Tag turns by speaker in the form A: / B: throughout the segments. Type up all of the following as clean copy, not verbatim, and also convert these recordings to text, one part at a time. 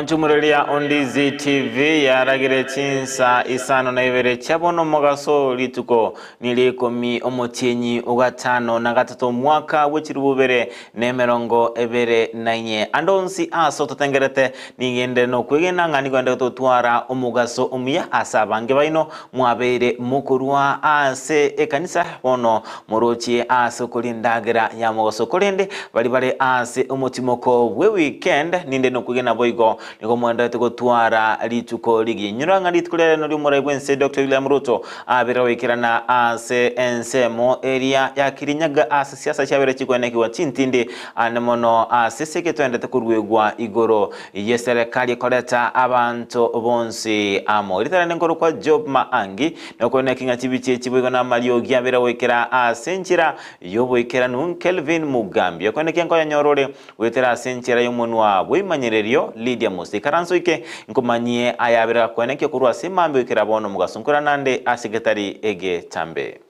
A: Mwanchumurelia Ondizi TV yaragire chinsa isano na ibere chabono mugaso lituko nilikomi omotienyi ugatano na gatatu mwaka wechirububere nemerongo ebere nainye andonsi aso tutengerete nigende no kwigena ngani gwende tutwara omugaso omuya asabange baino mwabere mukurwa ase ekanisa bono murochi ase kulindagira ya mugaso kulinde bali ase omotimoko we weekend ninde no kwigena boigo niko mwenda gutwara lituko ligi nyuranga litukulere no limura ibwense Dr. William Ruto abera wikirana ase ensemo area ya Kirinyaga ase siasa chabere chikwene wa chintindi anemono ase seketwende kurwegwa igoro yeserikali koleta abantu bonsi amo litara nenkoro kwa Job Maangi nokone kinga chibiche chibwego na Mariogi abera wikira ase nchira yobo ikira nun Kelvin Mugambi okone kenko ya nyorore wetera ase nchira yomonwa wimanyererio Lydia Musi karanso ike nkumanyie ayabira kweneke kurwa simambe ikirabono mugasunkura nande asekretari Ege Tambe.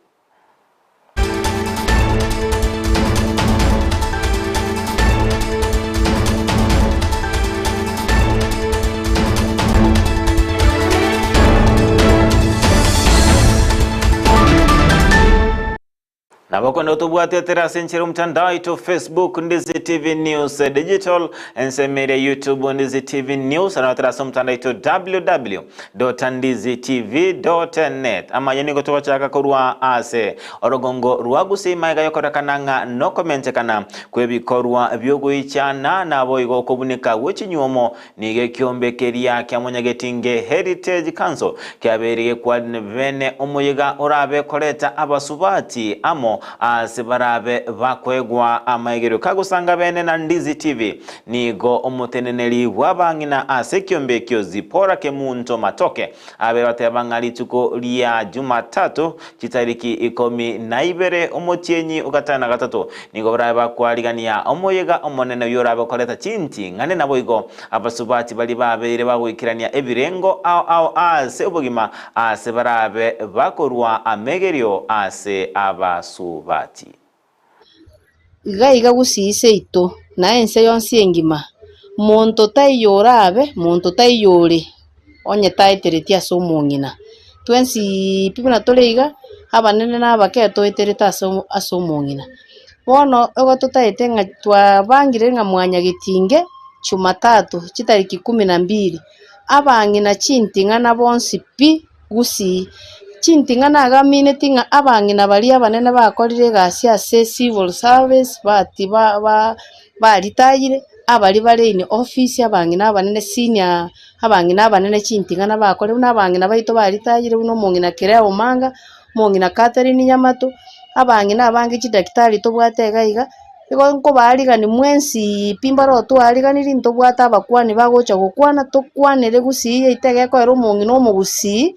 A: Nabako ndo tubuate tera senchero mtandao ito Facebook Ndizi TV News Digital ensemere YouTube Ndizi TV News na tera mtandao ito www.ndizitv.net ama yeni gotowa chaka kurwa ase orogongo ruaguse maiga yokora kananga no comment kana kwebikorwa byoguichana nabo igo kobunika wechinyuomo nige kiombe keria kyamunyagetinge Heritage Council kyaberiye kwa vene omuyiga orabe koleta abasubati amo asibarabe bakwegwa amaigero kagusanga bene na Ndizi TV nigo omuteneneli wabangina asekyombe kyozipora ke muntu matoke abe batebangali tuko lya Jumatatu kitariki 12 omotienyi ugatana gatatu nigo barabe bakwaligania omoyega omonene yorabe koleta chinti ngane nabo igo abasubati bali babere bagwikirania ebirengo au ase ubugima ase barabe bakorwa amegerio ase abasu bati
B: iga gusise ito na ense yonsi engima muntu tayorabe muntu tayore onye taitereti aso mungina twensi pibuna toleiga abanene nabaketo itereta aso mungina bono ogo tutaite nga twabangire nga mwanya gitinge Jumatatu kitariki 12 abangina chintinga na bonsi pi gusi chintinga na gamine tinga abangina bali abanene bakorire gasi ase civil service bati balitayire abali bale in office abangina abanene senior abangina abanene chintinga na bakore n'abangina baito balitayire uno mungina Kerea Omanga mungina Catherine Nyamato abangina abange chidaktari to bwatega iga iko nko baligani mwensi pimbaro to aliganiri nto bwata abakwani bagocha gukwana to kwanere gusiye itege ko ero mungina omugusi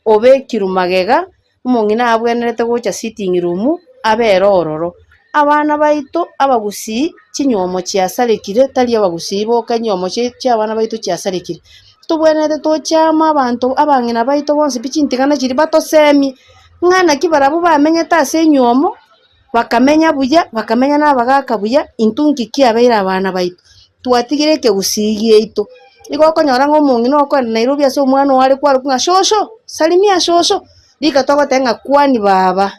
B: obekirumagega mungina abwenerete gocha sitting room abero ororo abana baito abagusi chinyomo chiasarekire tali abagusi bo kanyomo chi abana baito chiasarekire tubwenete to chama abantu abangina baito bonse bichintingana chiri bato semi ngana kibarabu bamenyeta ase nyomo bakamenya buya bakamenya nabagaka buya intungi kiabeira abana baito twatigire ke gusigie ito iko konyora ngo mungino ko Nairobi ase omwana wale kwaro kunga shosho salimia shosho lika toko tenga kwani baba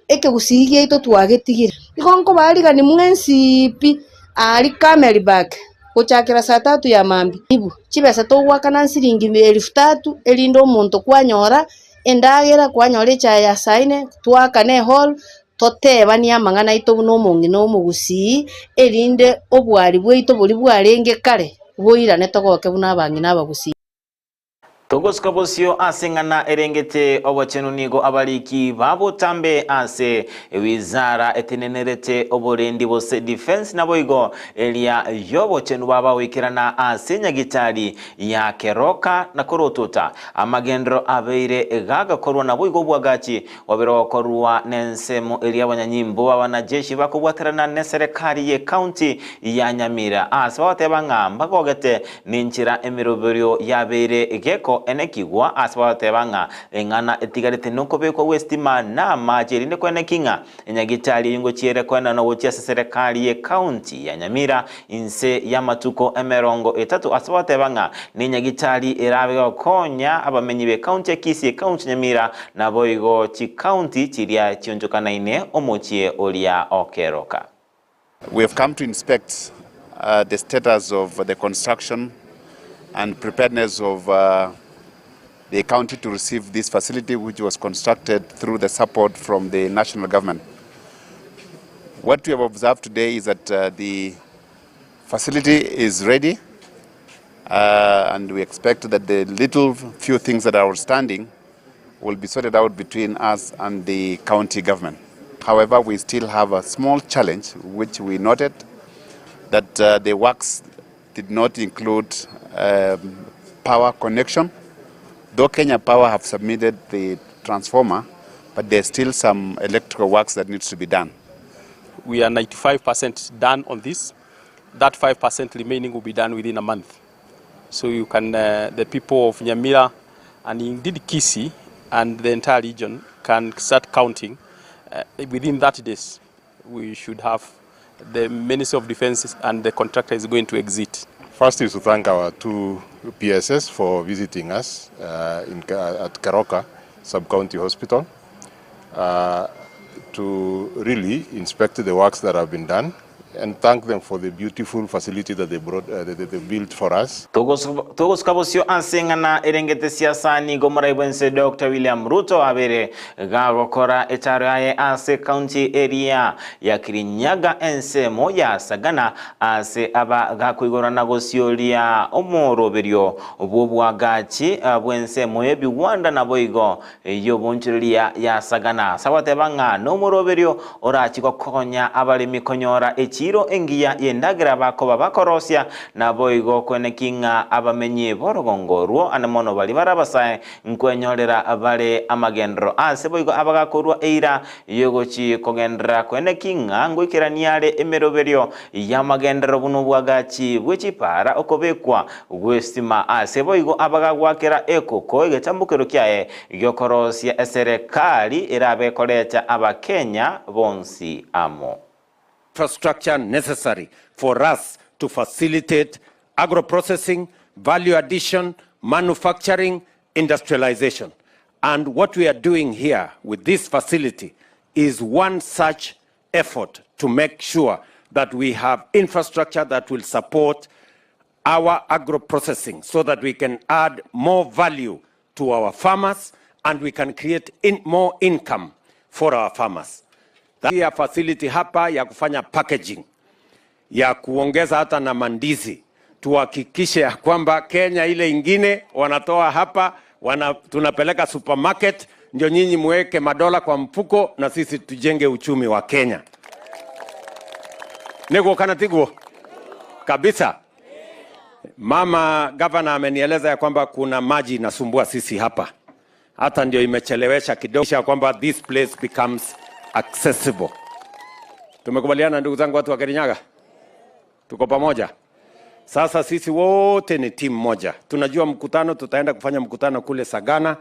B: eke gusigie ito twagetigire iko nko baliga ni mwensi pi ali kameri back kuchakira saa 3 ya mambi ibu chibesa to wakana siringi 3000 elindo muntu kwanyora endagera kwanyore cha ya saine twakane hall toteba ni amangana ito no mungino omugusi elinde obwali bweito buli bwarenge kare boirane togoke buna bangina abagusi
A: Togoska bosio asengana erengete obachenu nigo abaliki babo tambe ase wizara etenenerete oborendi bose defense na boigo elia yobo chenu baba wikirana asenya gitari ya keroka na korotota amagendro abeire egaga korwa na boigo bwagachi wabero korwa nensemo elia banyanyimbo wanajeshi bakubwaterana ne serikali ye county ya Nyamira aswa tebanga mbagogete ninchira emiroberio yabeire egeko oko enekigwa aswatebanga engana etigarete nokobekwa westima na majerinde kwenekinga enyagitali yungo chiere kwena no gochia serikali ye county ya Nyamira inse ya matuko emerongo etatu aswatebanga ni nyagitali erabe konya abamenyi be county ya Kisii county Nyamira na boigo chi county chiria chionjokanaine omochie olia okeroka.
C: We have come to inspect the status of the construction and preparedness of the county to receive this facility, which was constructed through the support from the national government. What we have observed today is that the facility is ready, and we expect that the little few things that are outstanding will be sorted out between us and the county government. However, we still have a small challenge, which we noted, that the works did not include power connection. Though Kenya Power have submitted the transformer, but there's still some electrical works that needs to be done.
D: We are 95% done on this. That 5% remaining will be done within a month. So you can, the people of Nyamira and indeed Kisii and the entire region can start counting. Within 30 days, we should have the Ministry of Defense and the contractor is going to exit.
E: First is to thank our two PSS for visiting us at Keroka Sub-County Hospital to really inspect the works that have been done and thank them for the beautiful facility that they brought, that they built for us.
A: Togos kabosio ansengana erengete siasa ni gomoraibense Dr. William Ruto abere gagokora etaraye ase county area ya Kirinyaga ense moya sagana ase aba gakwigorana gosiolia omoroberio obwobwagachi bwense moyebi wanda na boigo yobonchiria ya sagana sawatebanga no moroberio orachi gokonya abali mikonyora chiro engia yendagira bakoba bakorosia na boigo kwenekinga abamenyi borogongorwo anamono bali barabasaye nkwenyorera abale amagendro ase boigo abagakorwa eira yogochi kogendra kwenekinga ngwikiraniare emeroberio ya magendro buno bwagachi bwechipara okobekwa gwestima ase boigo abagagwakera ekoko egetambukero kyae gyokorosia eserikali erabe kolecha abakenya bonsi amo.
F: Infrastructure necessary for us to facilitate agro-processing, value addition, manufacturing, industrialization. And what we are doing here with this facility is one such effort to make sure that we have infrastructure that will support our agro-processing so that we can add more value to our farmers and we can create more income for our farmers. Hii facility hapa ya kufanya packaging, ya kuongeza hata na mandizi, tuhakikishe ya kwamba Kenya ile ingine wanatoa hapa, tunapeleka supermarket, ndio nyinyi muweke madola kwa mfuko na sisi tujenge uchumi wa Kenya. Nego kanatigo kabisa. Mama governor amenieleza ya kwamba kuna maji inasumbua sisi hapa. Hata ndio imechelewesha kidogo kwamba this place becomes accessible. Tumekubaliana ndugu zangu watu wa Kirinyaga? Tuko pamoja? Sasa sisi wote ni timu moja. Tunajua mkutano, tutaenda kufanya mkutano kule Sagana.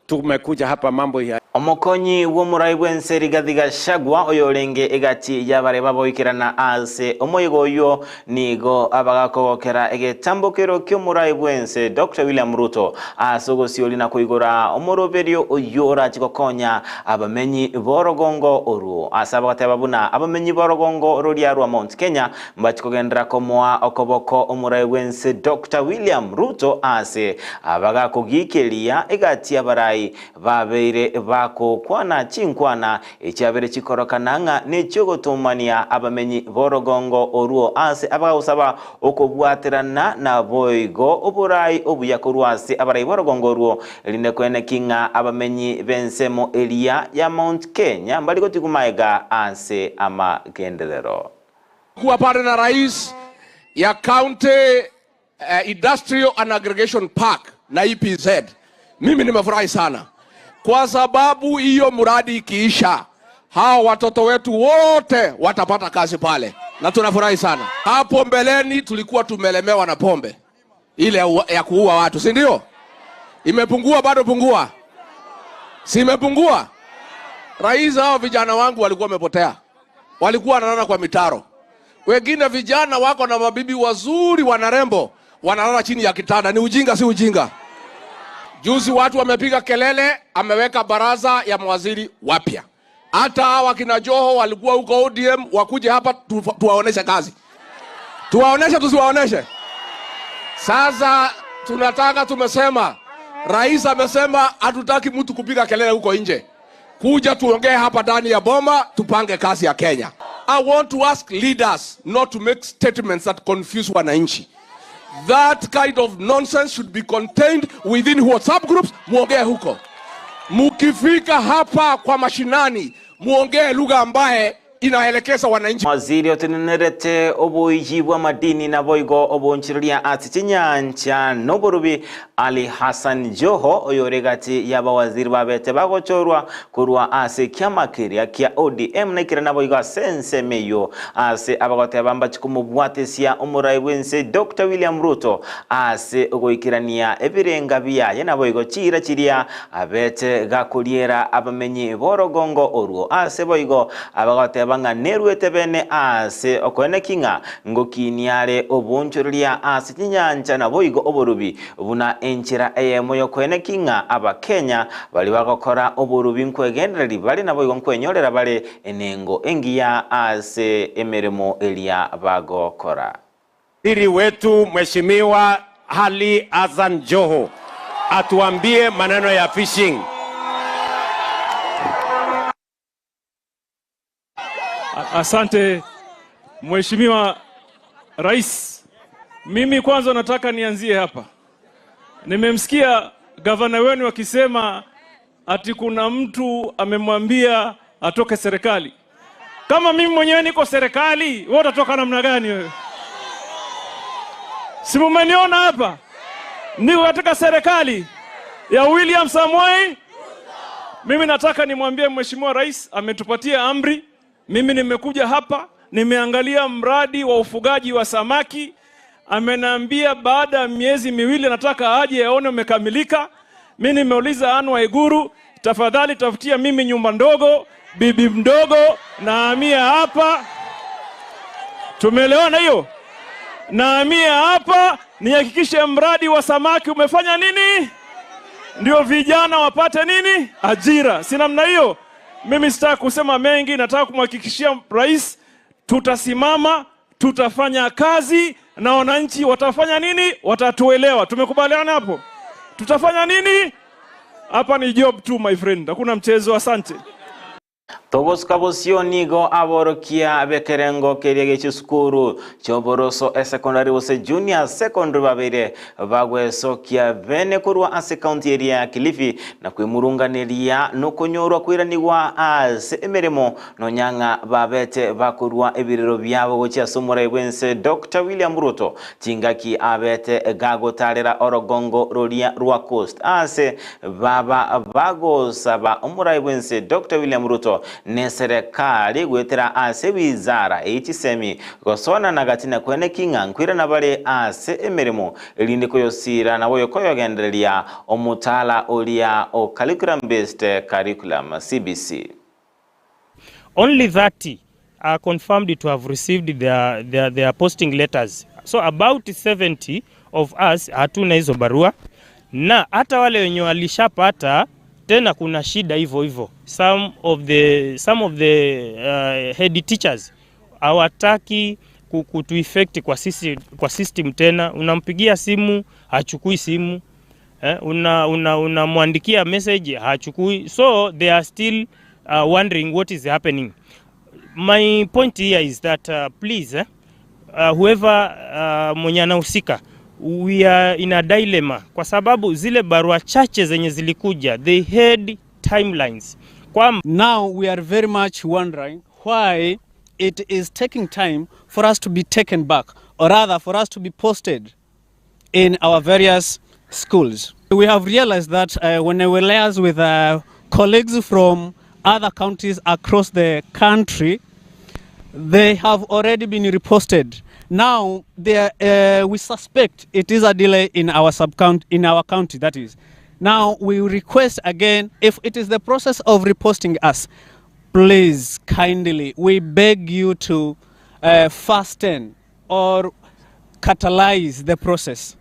F: Tumekuja hapa mambo ya
A: omokonyi wo muraibwense Rigathi Gachagua oyolenge egati yabare baboikirana ase omoyigo yo nigo abagakogokera egetambukiro kyo muraibwense Dr. William Ruto asogosioli na kuigora omoroberio oyora chikokonya abamenyi borogongo oru asabagatebabuna abamenyi borogongo oru lya Mount Kenya mbachikogendera komoa okoboko omuraibwense Dr. William Ruto ase abagakogikelia egati yabarai babeire bako kwana chinkwana ekyabere chikorokananga nechogotumania abamenyi borogongo oruo ase abagusaba okobwaterana na boigo oburai obuyakorwase abarai borogongo oruo line kwene kinga abamenyi bensemo elia ya Mount Kenya mbaliko tikumaega ase amagenderero
G: kuwa pale na rais ya County Industrial and Aggregation Park na EPZ. Mimi nimefurahi sana kwa sababu hiyo mradi ikiisha hao watoto wetu wote watapata kazi pale na tunafurahi sana. Hapo mbeleni tulikuwa tumelemewa na pombe ile ya kuua watu, si ndio? Imepungua bado pungua? Si imepungua? Rais, hao vijana wangu walikuwa wamepotea. Walikuwa wanalala kwa mitaro. Wengine vijana wako na mabibi wazuri wanarembo, wanalala chini ya kitanda. Ni ujinga si ujinga? Juzi watu wamepiga kelele, ameweka baraza ya mawaziri wapya. Hata hawa kina Joho walikuwa huko ODM, wakuje hapa tuwaoneshe kazi. Tuwaoneshe tusiwaoneshe? Sasa tunataka, tumesema, rais amesema hatutaki mtu kupiga kelele huko nje. Kuja tuongee hapa ndani ya boma, tupange kazi ya Kenya. I want to ask leaders not to make statements that confuse wananchi. That kind of nonsense should be contained within WhatsApp groups. Muongee huko. Mukifika hapa kwa mashinani, muongee lugha ambaye inaelekeza wananchi.
A: Waziri otenerete obuiji bwa madini na boigo obonchiria atichinyanja noborubi Ali Hassan Joho oyoregati yaba waziri babete bagochorwa kurwa ase kyamakiria kya ODM nekira na boigo sense meyo ase abagote bamba chikumubwatesia omurai wense Dr. William Ruto ase ogoikirania ebirenga biyaye na boigo chira chiria abete gakuriera abamenyi borogongo orwo ase boigo abagote banga nerwete bene ase okwene kinga ngokiniare obonchoria ase chinyanja na boigo oborubi buna enchira eyemo yokwene kinga abakenya bali bagokora oborubi nkwegendereri bali na boigo nkwenyorera bali enengo engiya ase emeremo elia bagokora.
F: Waziri wetu Mheshimiwa Ali Hassan Joho atuambie maneno ya fishing.
H: Asante Mheshimiwa Rais. Mimi kwanza nataka nianzie hapa. Nimemsikia gavana wenu akisema ati kuna mtu amemwambia atoke serikali. Kama mimi mwenyewe niko serikali, wewe utatoka namna gani wewe? Si mmeniona hapa? Niko katika serikali ya William Samoei. Mimi nataka nimwambie Mheshimiwa Rais ametupatia amri. Mimi nimekuja hapa, nimeangalia mradi wa ufugaji wa samaki. Amenambia baada ya miezi miwili nataka aje aone umekamilika. Mimi nimeuliza Anne Waiguru, tafadhali tafutia mimi nyumba ndogo, bibi mdogo na hamia hapa. Tumeelewana hiyo? Na hamia hapa nihakikishe mradi wa samaki umefanya nini? Ndio vijana wapate nini? Ajira. Si namna hiyo? Mimi sitaki kusema mengi, nataka kumhakikishia Rais tutasimama, tutafanya kazi na wananchi watafanya nini? Watatuelewa. Tumekubaliana hapo? Tutafanya nini? Hapa ni job tu my friend. Hakuna mchezo. Asante.
A: Togos kabosionigo aborokia bekerengo keriege chisukuru choboroso secondary wose junior secondary babere bagwesokia bene kurwa ase county area Kilifi na kwimurunganiria no konyorwa kwiraniwa ase emeremo no nyanga babete bakurwa ebiriro byabo gocha somora bwense Dr. William Ruto tingaki abete gagotarera orogongo roria rwa coast ase baba bagosaba omurai bwense Dr. William Ruto ne serikali gwetera ase wizara echisemi gosona nagatina kwene kinga nkwira na bale ase emeremo elinde koyosira na boyo koyogendereria omutala olia o curriculum based curriculum CBC.
I: Only 30 are confirmed to have received their posting letters. So about 70 of us hatuna hizo barua, na hata wale wenye walishapata tena kuna shida hivyo hivyo. Some of the head teachers hawataki kutu effect kwa system tena. Unampigia simu hachukui simu, unamwandikia message hachukui. So they are still wondering what is happening. My point here is that please whoever mwenye anahusika, we are in a dilemma kwa sababu zile barua chache zenye zilikuja, they had timelines.
J: Now we are very much wondering why it is taking time for us to be taken back, or rather for us to be posted in our various schools. We have realized that when we liaise with colleagues from other counties across the country, they have already been reposted. Now we suspect it is a delay in our county, that is. Now, we request again, if it is the process of reposting us, please, kindly, we beg you to fasten or catalyze the process.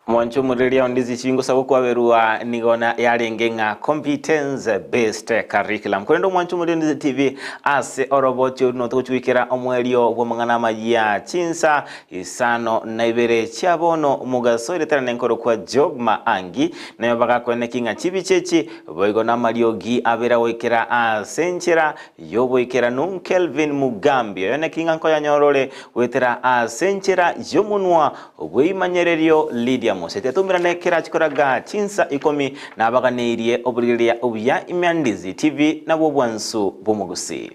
A: Mwancho muriria ondizi chingo sabu kwa verua nigona yarengenga competence based curriculum. Kwendo mwancho muriria ondizi TV ase orobocho no tukuchwikira omwelio wa mangana majia chinsa isano na ibere chabono mugasore tara nenkoro kwa Job Maangi na yabaka kwene kinga chibichechi boigona mariogi abera wekera asenchera yoboikera num Kelvin Mugambi yone kinga nkoya nyorore wetera asenchera yomunwa weimanyererio Lydia Mosete tumira nekera chikoraga chinsa ikomi na abaganeirie oburiria obya Imyandizi TV na bobwansu bomugusi.